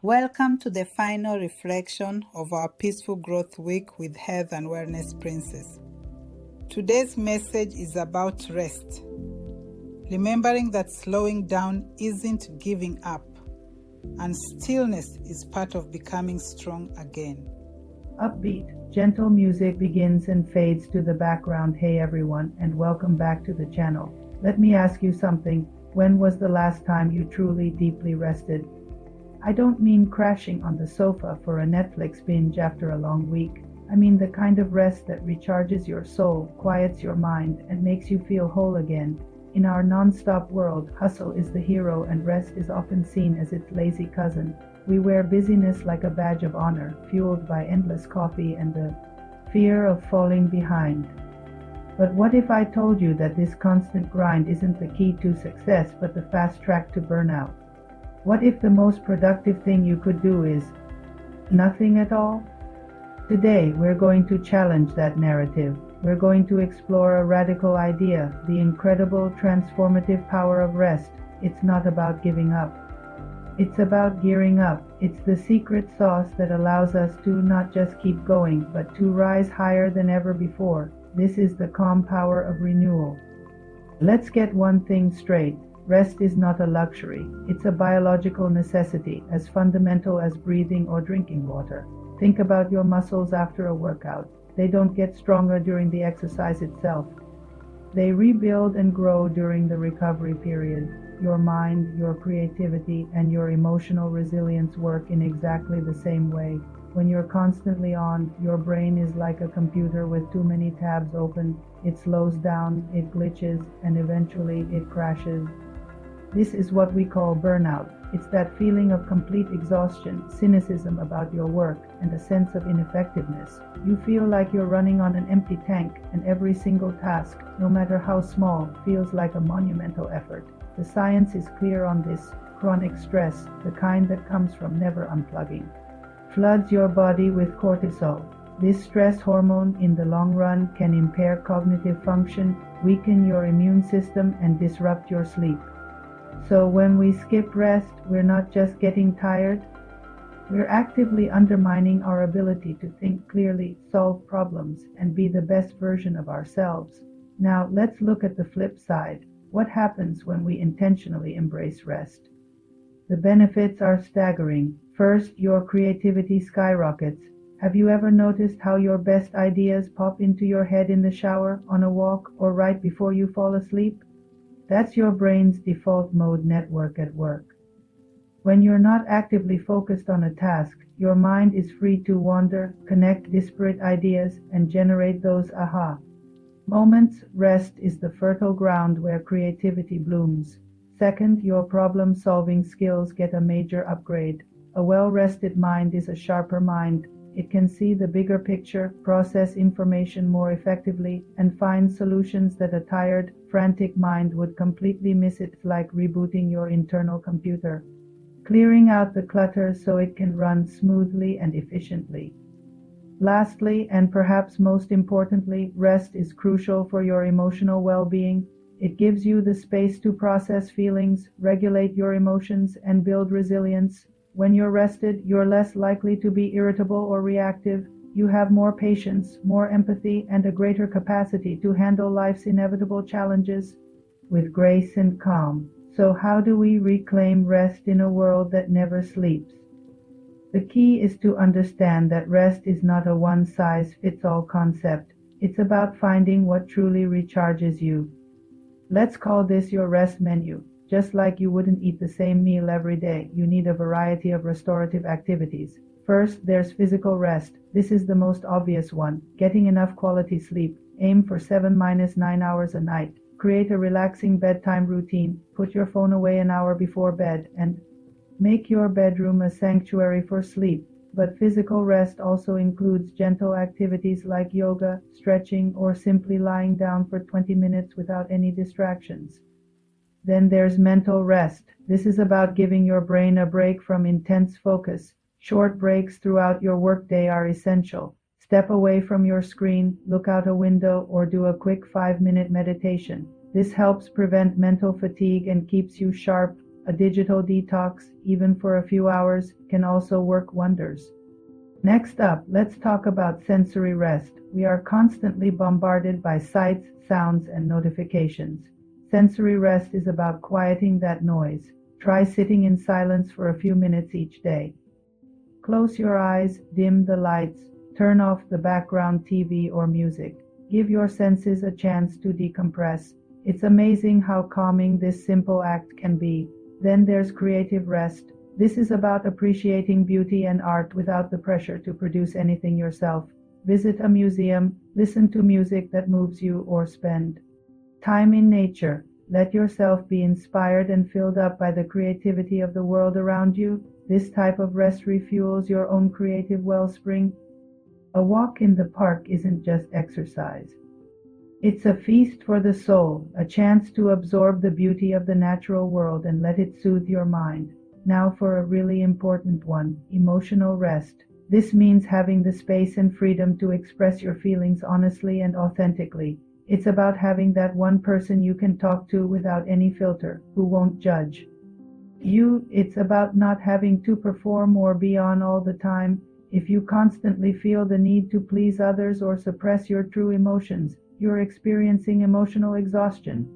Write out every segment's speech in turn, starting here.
Welcome to the final reflection of our Peaceful Growth Week with Health and Wellness Princess. Today's message is about rest. Remembering that slowing down isn't giving up, and stillness is part of becoming strong again. Upbeat, gentle music begins and fades to the background. Hey everyone, and welcome back to the channel. Let me ask you something. When was the last time you truly, deeply rested? I don't mean crashing on the sofa for a Netflix binge after a long week. I mean the kind of rest that recharges your soul, quiets your mind, and makes you feel whole again. In our non-stop world, hustle is the hero and rest is often seen as its lazy cousin. We wear busyness like a badge of honor, fueled by endless coffee and the fear of falling behind. But what if I told you that this constant grind isn't the key to success, but the fast track to burnout? What if the most productive thing you could do is nothing at all? Today, we're going to challenge that narrative. We're going to explore a radical idea, the incredible transformative power of rest. It's not about giving up. It's about gearing up. It's the secret sauce that allows us to not just keep going, but to rise higher than ever before. This is the calm power of renewal. Let's get one thing straight. Rest is not a luxury. It's a biological necessity, as fundamental as breathing or drinking water. Think about your muscles after a workout. They don't get stronger during the exercise itself. They rebuild and grow during the recovery period. Your mind, your creativity, and your emotional resilience work in exactly the same way. When you're constantly on, your brain is like a computer with too many tabs open. It slows down, it glitches, and eventually it crashes. This is what we call burnout. It's that feeling of complete exhaustion, cynicism about your work, and a sense of ineffectiveness. You feel like you're running on an empty tank, and every single task, no matter how small, feels like a monumental effort. The science is clear on this. Chronic stress, the kind that comes from never unplugging, floods your body with cortisol. This stress hormone in the long run can impair cognitive function, weaken your immune system, and disrupt your sleep. So when we skip rest, we're not just getting tired, we're actively undermining our ability to think clearly, solve problems, and be the best version of ourselves. Now let's look at the flip side. What happens when we intentionally embrace rest? The benefits are staggering. First, your creativity skyrockets. Have you ever noticed how your best ideas pop into your head in the shower, on a walk, or right before you fall asleep? That's your brain's default mode network at work. When you're not actively focused on a task, your mind is free to wander, connect disparate ideas, and generate those aha moments. Rest is the fertile ground where creativity blooms. Second, your problem-solving skills get a major upgrade. A well-rested mind is a sharper mind. It can see the bigger picture, process information more effectively, and find solutions that a tired, frantic mind would completely miss. It's like rebooting your internal computer, clearing out the clutter so it can run smoothly and efficiently. Lastly, and perhaps most importantly, rest is crucial for your emotional well-being. It gives you the space to process feelings, regulate your emotions, and build resilience. When you're rested, you're less likely to be irritable or reactive. You have more patience, more empathy, and a greater capacity to handle life's inevitable challenges with grace and calm. So how do we reclaim rest in a world that never sleeps? The key is to understand that rest is not a one-size-fits-all concept. It's about finding what truly recharges you. Let's call this your rest menu. Just like you wouldn't eat the same meal every day, you need a variety of restorative activities. First, there's physical rest. This is the most obvious one. Getting enough quality sleep. Aim for 7-9 hours a night. Create a relaxing bedtime routine. Put your phone away an hour before bed, and make your bedroom a sanctuary for sleep. But physical rest also includes gentle activities like yoga, stretching, or simply lying down for 20 minutes without any distractions. Then there's mental rest. This is about giving your brain a break from intense focus. Short breaks throughout your workday are essential. Step away from your screen, look out a window, or do a quick 5-minute meditation. This helps prevent mental fatigue and keeps you sharp, A digital detox, even for a few hours, can also work wonders. Next up, let's talk about sensory rest. We are constantly bombarded by sights, sounds, and notifications. Sensory rest is about quieting that noise. Try sitting in silence for a few minutes each day. Close your eyes, dim the lights, turn off the background TV or music. Give your senses a chance to decompress. It's amazing how calming this simple act can be. Then there's creative rest. This is about appreciating beauty and art without the pressure to produce anything yourself. Visit a museum, listen to music that moves you, or spend time in nature. Let yourself be inspired and filled up by the creativity of the world around you. This type of rest refuels your own creative wellspring. A walk in the park isn't just exercise. It's a feast for the soul, a chance to absorb the beauty of the natural world and let it soothe your mind. Now for a really important one, emotional rest. This means having the space and freedom to express your feelings honestly and authentically. It's about having that one person you can talk to without any filter, who won't judge you. It's about not having to perform or be on all the time. If you constantly feel the need to please others or suppress your true emotions, you're experiencing emotional exhaustion.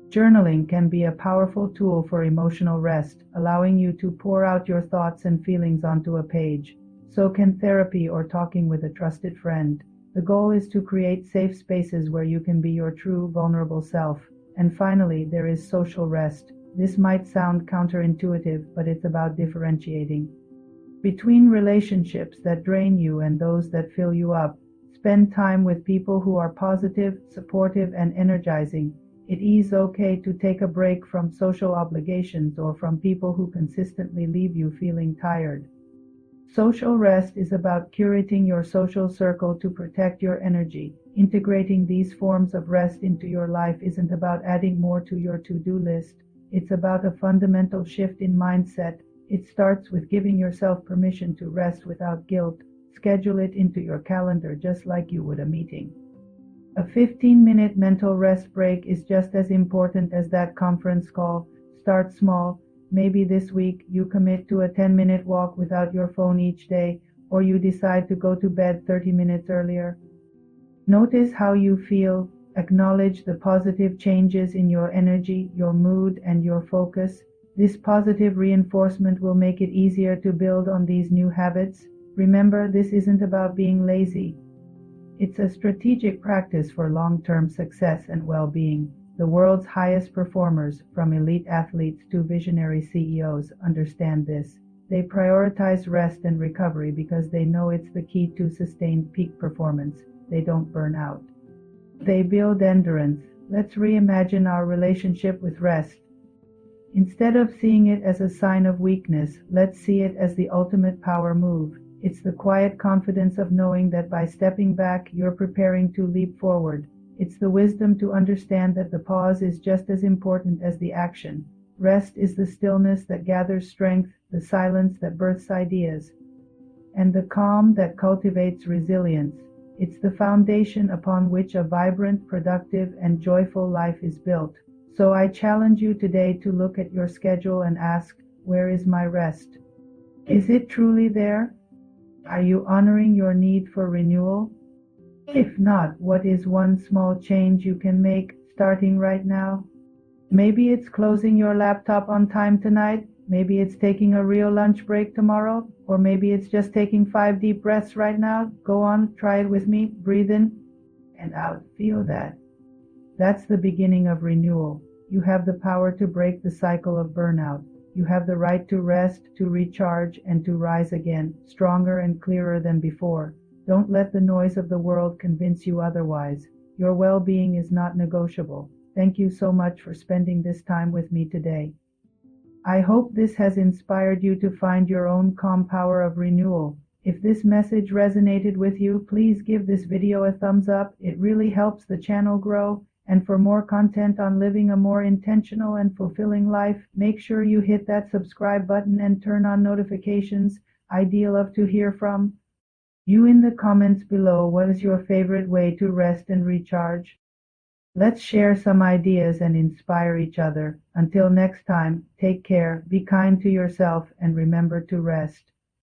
Journaling can be a powerful tool for emotional rest, allowing you to pour out your thoughts and feelings onto a page. So can therapy or talking with a trusted friend. The goal is to create safe spaces where you can be your true, vulnerable self. And finally, there is social rest. This might sound counterintuitive, but it's about differentiating between relationships that drain you and those that fill you up. Spend time with people who are positive, supportive, and energizing. It is okay to take a break from social obligations or from people who consistently leave you feeling tired. Social rest is about curating your social circle to protect your energy. Integrating these forms of rest into your life isn't about adding more to your to-do list. It's about a fundamental shift in mindset. It starts with giving yourself permission to rest without guilt. Schedule it into your calendar just like you would a meeting. A 15-minute mental rest break is just as important as that conference call. Start small. Maybe this week you commit to a 10-minute walk without your phone each day, or you decide to go to bed 30 minutes earlier. Notice how you feel. Acknowledge the positive changes in your energy, your mood, and your focus. This positive reinforcement will make it easier to build on these new habits. Remember, this isn't about being lazy. It's a strategic practice for long-term success and well-being. The world's highest performers, from elite athletes to visionary CEOs, understand this. They prioritize rest and recovery because they know it's the key to sustained peak performance. They don't burn out. They build endurance. Let's reimagine our relationship with rest. Instead of seeing it as a sign of weakness, let's see it as the ultimate power move. It's the quiet confidence of knowing that by stepping back, you're preparing to leap forward. It's the wisdom to understand that the pause is just as important as the action. Rest is the stillness that gathers strength, the silence that births ideas, and the calm that cultivates resilience. It's the foundation upon which a vibrant, productive, and joyful life is built. So I challenge you today to look at your schedule and ask, where is my rest? Is it truly there? Are you honoring your need for renewal? If not, what is one small change you can make starting right now? Maybe it's closing your laptop on time tonight. Maybe it's taking a real lunch break tomorrow. Or maybe it's just taking 5 deep breaths right now. Go on, try it with me. Breathe in and out. Feel that. That's the beginning of renewal. You have the power to break the cycle of burnout. You have the right to rest, to recharge, and to rise again, stronger and clearer than before. Don't let the noise of the world convince you otherwise. Your well-being is not negotiable. Thank you so much for spending this time with me today. I hope this has inspired you to find your own calm power of renewal. If this message resonated with you, please give this video a thumbs up. It really helps the channel grow. And for more content on living a more intentional and fulfilling life, make sure you hit that subscribe button and turn on notifications. I'd love to hear from you in the comments below. What is your favorite way to rest and recharge? Let's share some ideas and inspire each other. Until next time, take care, be kind to yourself, and remember to rest.